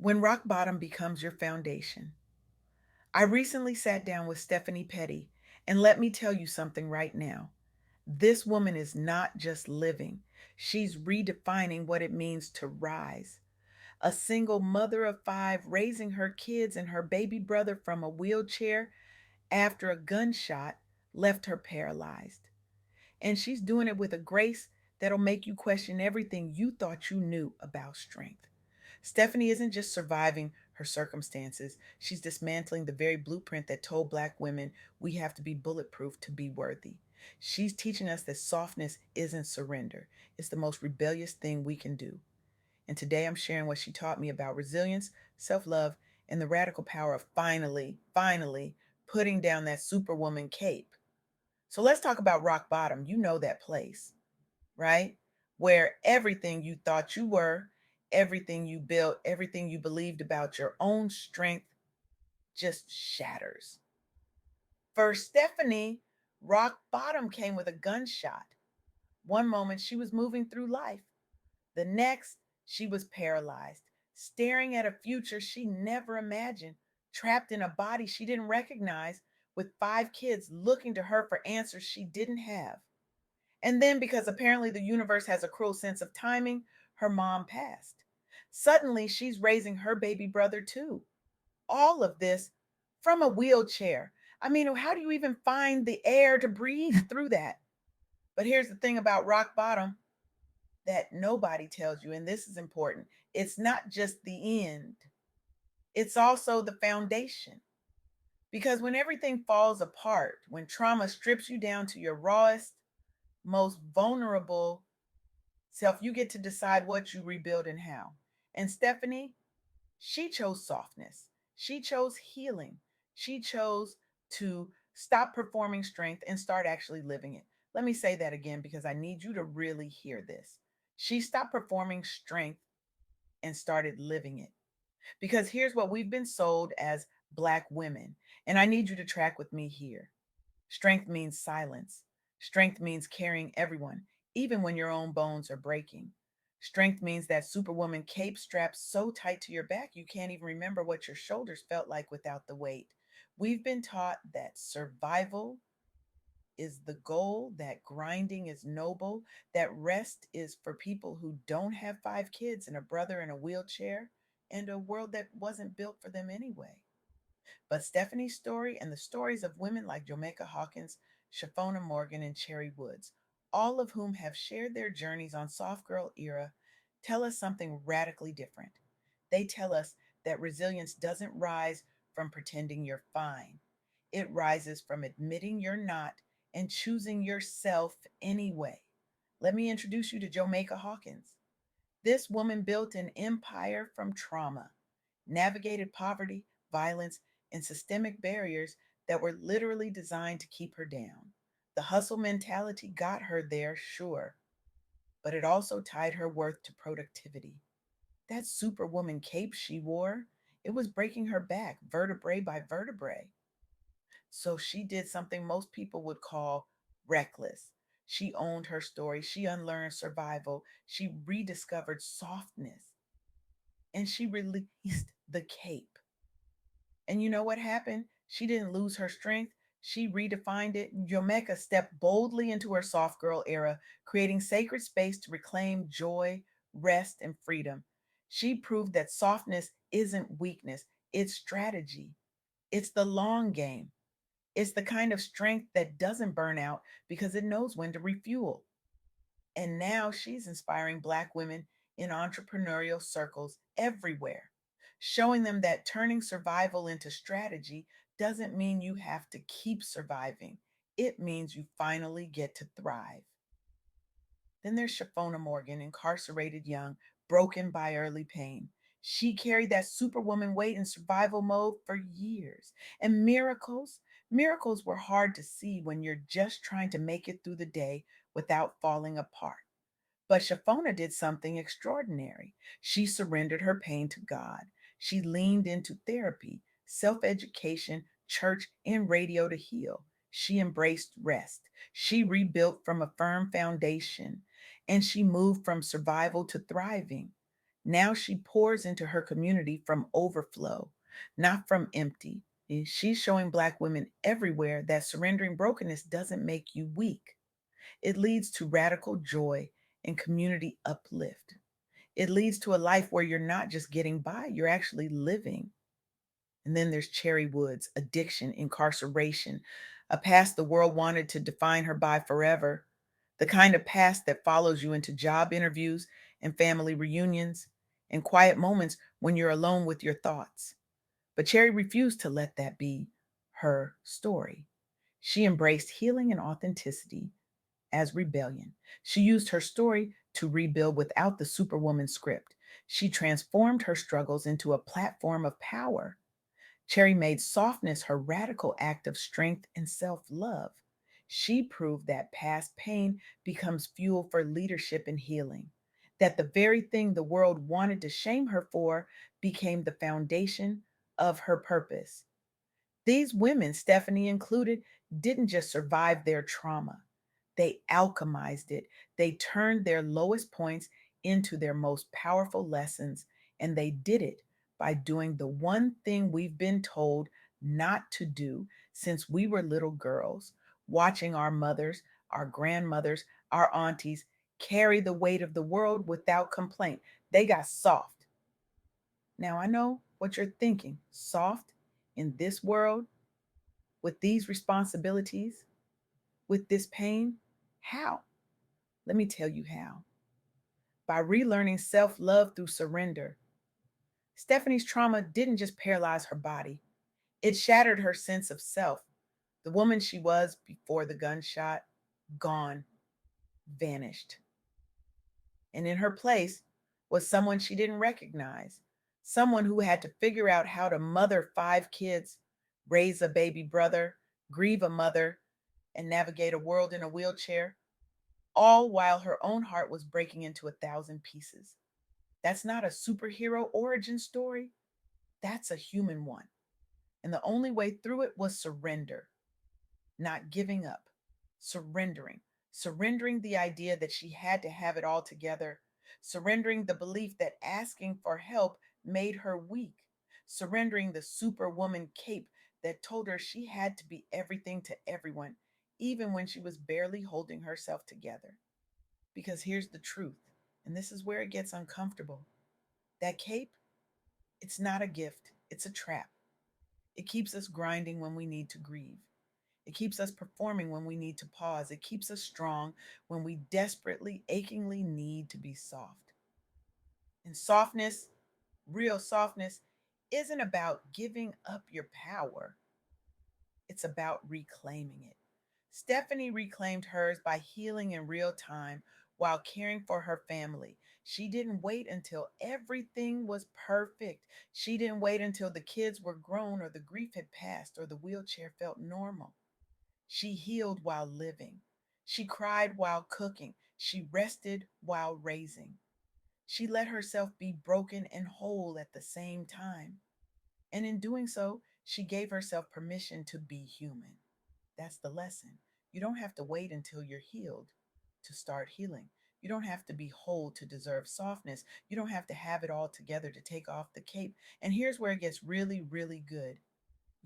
When rock bottom becomes your foundation. I recently sat down with Stephanie Petty, and let me tell you something right now. This woman is not just living, she's redefining what it means to rise. A single mother of five raising her kids and her baby brother from a wheelchair after a gunshot left her paralyzed. And she's doing it with a grace that'll make you question everything you thought you knew about strength. Stephanie isn't just surviving her circumstances, she's dismantling the very blueprint that told Black women we have to be bulletproof to be worthy. She's teaching us that softness isn't surrender, it's the most rebellious thing we can do. And today I'm sharing what she taught me about resilience, self love, and the radical power of finally putting down that superwoman cape. So let's talk about rock bottom. You know that place, right? Where everything you thought you were, everything you built, everything you believed about your own strength just shatters. For Stephanie, rock bottom came with a gunshot. One moment she was moving through life, the next she was paralyzed, staring at a future she never imagined, trapped in a body she didn't recognize, with five kids looking to her for answers she didn't have. And then, because apparently the universe has a cruel sense of timing, her mom passed. Suddenly, she's raising her baby brother too. All of this from a wheelchair. I mean, how do you even find the air to breathe through that? But here's the thing about rock bottom that nobody tells you, and this is important, it's not just the end, it's also the foundation. Because when everything falls apart, when trauma strips you down to your rawest, most vulnerable self, you get to decide what you rebuild and how. And Stephanie, she chose softness. She chose healing. She chose to stop performing strength and start actually living it. Let me say that again because I need you to really hear this. She stopped performing strength and started living it. Because here's what we've been sold as Black women. And I need you to track with me here. Strength means silence. Strength means carrying everyone, even when your own bones are breaking. Strength means that superwoman cape strapped so tight to your back you can't even remember what your shoulders felt like without the weight. We've been taught that survival is the goal, that grinding is noble, that rest is for people who don't have five kids and a brother in a wheelchair and a world that wasn't built for them anyway. But Stephanie's story and the stories of women like Jamaica Hawkins, Shafona Morgan, and Cherry Woods, all of whom have shared their journeys on Soft Girl Era, tell us something radically different. They tell us that resilience doesn't rise from pretending you're fine, it rises from admitting you're not and choosing yourself anyway. Let me introduce you to Jamaica Hawkins. This woman built an empire from trauma, navigated poverty, violence, and systemic barriers that were literally designed to keep her down. The hustle mentality got her there, sure, but it also tied her worth to productivity. That superwoman cape she wore, it was breaking her back vertebrae by vertebrae. So she did something most people would call reckless. She owned her story, she unlearned survival, she rediscovered softness, and she released the cape. And you know what happened? She didn't lose her strength. She redefined it. Yomeka stepped boldly into her soft girl era, creating sacred space to reclaim joy, rest, and freedom. She proved that softness isn't weakness, it's strategy. It's the long game. It's the kind of strength that doesn't burn out because it knows when to refuel. And now she's inspiring Black women in entrepreneurial circles everywhere, showing them that turning survival into strategy doesn't mean you have to keep surviving. It means you finally get to thrive. Then there's Shafona Morgan, incarcerated young, broken by early pain. She carried that superwoman weight in survival mode for years. And miracles were hard to see when you're just trying to make it through the day without falling apart. But Shafona did something extraordinary. She surrendered her pain to God. She leaned into therapy, self education, church, and radio to heal. She embraced rest. She rebuilt from a firm foundation, and she moved from survival to thriving. Now she pours into her community from overflow, not from empty. She's showing Black women everywhere that surrendering brokenness doesn't make you weak. It leads to radical joy and community uplift. It leads to a life where you're not just getting by, you're actually living. And then there's Cherry Woods, addiction, incarceration, a past the world wanted to define her by forever, the kind of past that follows you into job interviews and family reunions and quiet moments when you're alone with your thoughts. But Cherry refused to let that be her story. She embraced healing and authenticity as rebellion. She used her story to rebuild without the superwoman script. She transformed her struggles into a platform of power. Cherry made softness her radical act of strength and self love. She proved that past pain becomes fuel for leadership and healing, that the very thing the world wanted to shame her for became the foundation of her purpose. These women, Stephanie included, didn't just survive their trauma, they alchemized it. They turned their lowest points into their most powerful lessons, and they did it by doing the one thing we've been told not to do since we were little girls, watching our mothers, our grandmothers, our aunties carry the weight of the world without complaint. They got soft. Now, I know what you're thinking, soft in this world with these responsibilities, with this pain? How? Let me tell you how. By relearning self love through surrender. Stephanie's trauma didn't just paralyze her body, it shattered her sense of self. The woman she was before the gunshot, gone, vanished. And in her place was someone she didn't recognize, someone who had to figure out how to mother 5 kids, raise a baby brother, grieve a mother, and navigate a world in a wheelchair, all while her own heart was breaking into 1,000 pieces. That's not a superhero origin story, that's a human one. And the only way through it was surrender, not giving up, surrendering, surrendering the idea that she had to have it all together, surrendering the belief that asking for help made her weak, surrendering the superwoman cape that told her she had to be everything to everyone, even when she was barely holding herself together. Because here's the truth, and this is where it gets uncomfortable. That cape, it's not a gift, it's a trap. It keeps us grinding when we need to grieve. It keeps us performing when we need to pause. It keeps us strong when we desperately, achingly need to be soft. And softness, real softness, isn't about giving up your power, it's about reclaiming it. Stephanie reclaimed hers by healing in real time while caring for her family. She didn't wait until everything was perfect. She didn't wait until the kids were grown or the grief had passed or the wheelchair felt normal. She healed while living. She cried while cooking. She rested while raising. She let herself be broken and whole at the same time. And in doing so, she gave herself permission to be human. That's the lesson. You don't have to wait until you're healed to start healing. You don't have to be whole to deserve softness. You don't have to have it all together to take off the cape. And here's where it gets really, really good.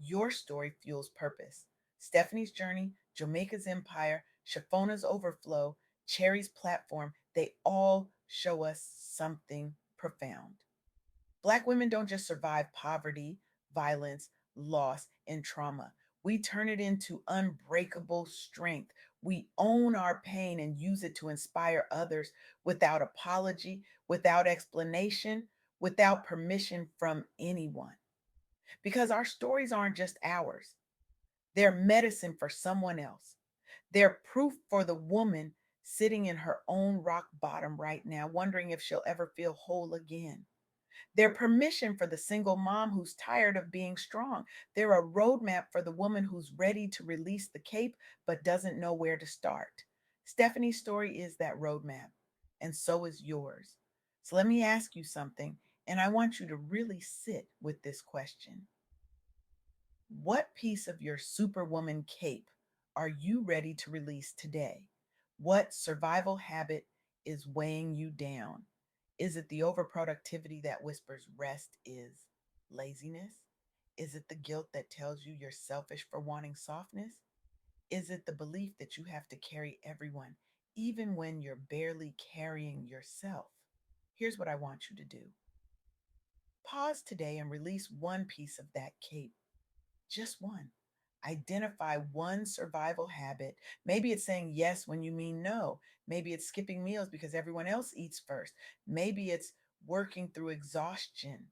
Your story fuels purpose. Stephanie's journey, Jamaica's empire, Shafona's overflow, Cherry's platform, they all show us something profound. Black women don't just survive poverty, violence, loss, and trauma. We turn it into unbreakable strength. We own our pain and use it to inspire others without apology, without explanation, without permission from anyone. Because our stories aren't just ours, they're medicine for someone else. They're proof for the woman sitting in her own rock bottom right now, wondering if she'll ever feel whole again. They're permission for the single mom who's tired of being strong. They're a roadmap for the woman who's ready to release the cape but doesn't know where to start. Stephanie's story is that roadmap, and so is yours. So let me ask you something, and I want you to really sit with this question. What piece of your superwoman cape are you ready to release today? What survival habit is weighing you down? Is it the overproductivity that whispers rest is laziness? Is it the guilt that tells you you're selfish for wanting softness? Is it the belief that you have to carry everyone, even when you're barely carrying yourself? Here's what I want you to do: pause today and release one piece of that cape, just one. Identify one survival habit. Maybe it's saying yes when you mean no. Maybe it's skipping meals because everyone else eats first. Maybe it's working through exhaustion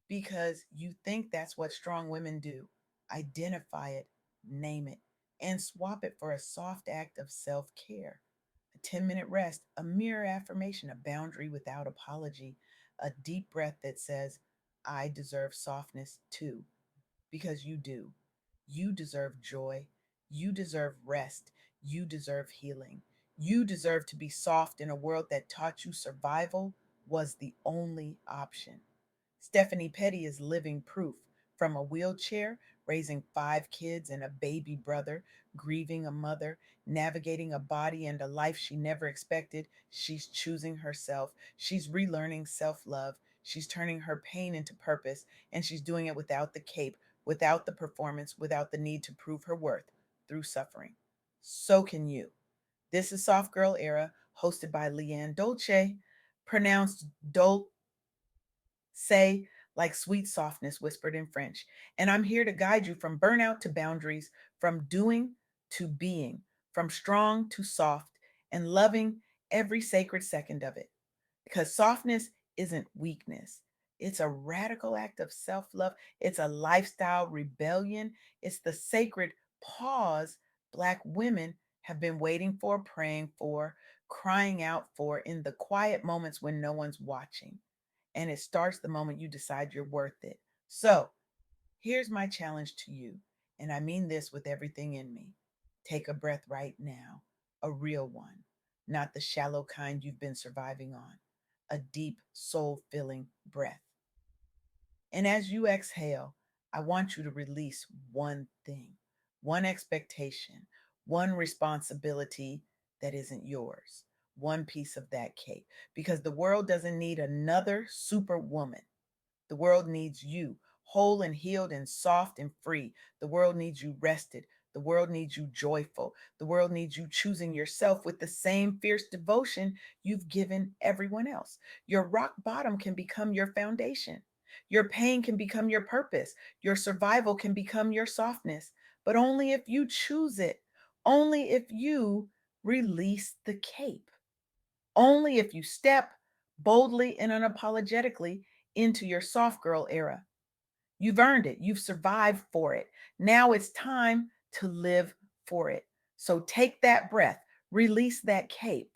because you think that's what strong women do. Identify it, name it, and swap it for a soft act of self care. A 10-minute rest, a mere affirmation, a boundary without apology, a deep breath that says, I deserve softness too, because you do. You deserve joy. You deserve rest. You deserve healing. You deserve to be soft in a world that taught you survival was the only option. Stephanie Petty is living proof. From a wheelchair, raising 5 kids and a baby brother, grieving a mother, navigating a body and a life she never expected, she's choosing herself. She's relearning self love. She's turning her pain into purpose, and she's doing it without the cape, without the performance, without the need to prove her worth through suffering. So can you. This is Soft Girl Era, hosted by LeAnne Dolce, pronounced Dol say like sweet softness whispered in French. And I'm here to guide you from burnout to boundaries, from doing to being, from strong to soft, and loving every sacred second of it. Because softness isn't weakness, it's a radical act of self love, it's a lifestyle rebellion, it's the sacred pause Black women have been waiting for, praying for, crying out for in the quiet moments when no one's watching. And it starts the moment you decide you're worth it. So here's my challenge to you. And I mean this with everything in me. Take a breath right now, a real one, not the shallow kind you've been surviving on, a deep, soul filling breath. And as you exhale, I want you to release one thing, one expectation, one responsibility that isn't yours, one piece of that cake, because the world doesn't need another superwoman. The world needs you, whole and healed and soft and free. The world needs you rested. The world needs you joyful. The world needs you choosing yourself with the same fierce devotion you've given everyone else. Your rock bottom can become your foundation. Your pain can become your purpose. Your survival can become your softness, but only if you choose it. Only if you release the cape. Only if you step boldly and unapologetically into your soft girl era. You've earned it. You've survived for it. Now it's time to live for it. So take that breath, release that cape,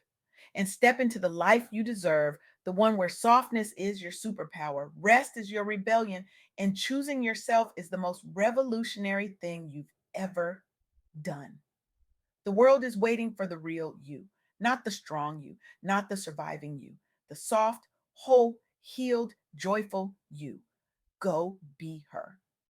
and step into the life you deserve, the one where softness is your superpower, rest is your rebellion, and choosing yourself is the most revolutionary thing you've ever done. The world is waiting for the real you, not the strong you, not the surviving you, the soft, whole, healed, joyful you. Go be her.